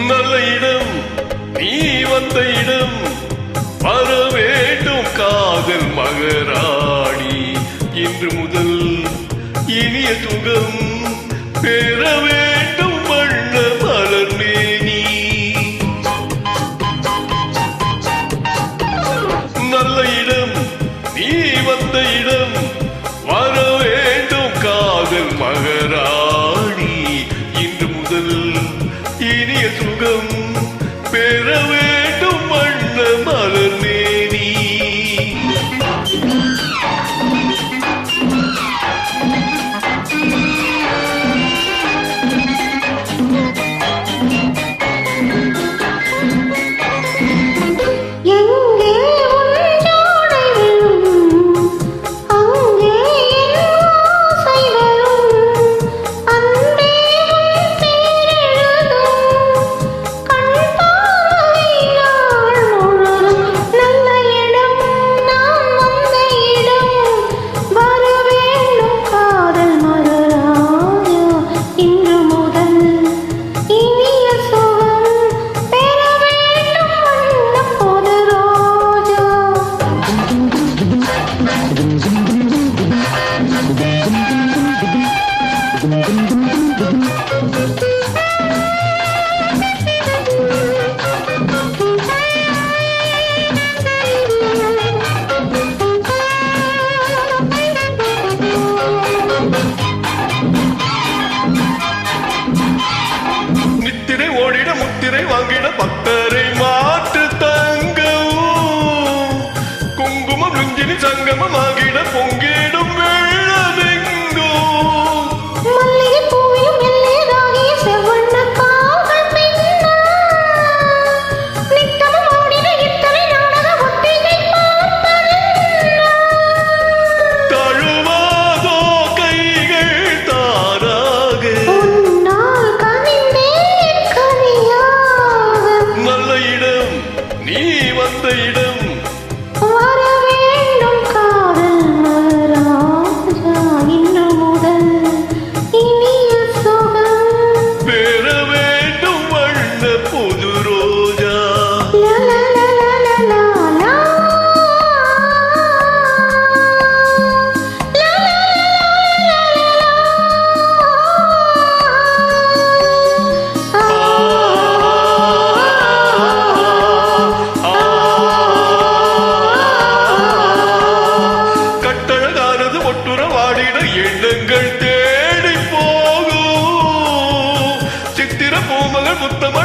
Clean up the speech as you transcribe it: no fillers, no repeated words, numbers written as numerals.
நல்ல இடம் நீ வந்த இடம் வர வேண்டும் காதல் மகராணி இன்று முதல் இனிய சுகம் பெற வேண்டும் வண்ண மலர் மேனி நல்ல இடம் நீ வந்த இடம் வர வேண்டும் காதல் மகராணி இன்று முதல் இனிய சுகம் பெற வேண்டும் வண்ண மலர் மேனி நித்திரை ஓடிட முத்திரை வாங்கிட பக்தரை மாற்று தங்கம் குங்குமம் லுஞ்சினி சங்கமம் ஆகிட பொங்கிடும் வெள்ளமெங்கோ தழுவாதோ கைகள் தாராக நல்ல இடம் நீ வந்த இடம் வர வேண்டும் காதல் மகராஜா இன்று முதல் இனிய சுகம் பெற வேண்டும் வண்ண புது ரோஜா லா லா லா லா லா லா லா. லா லா லா லா கட்டழகானது ஒட்டுற வாடிட எண்ணங்கள் தேடி போகும் சித்திர பூமகள் முத்தம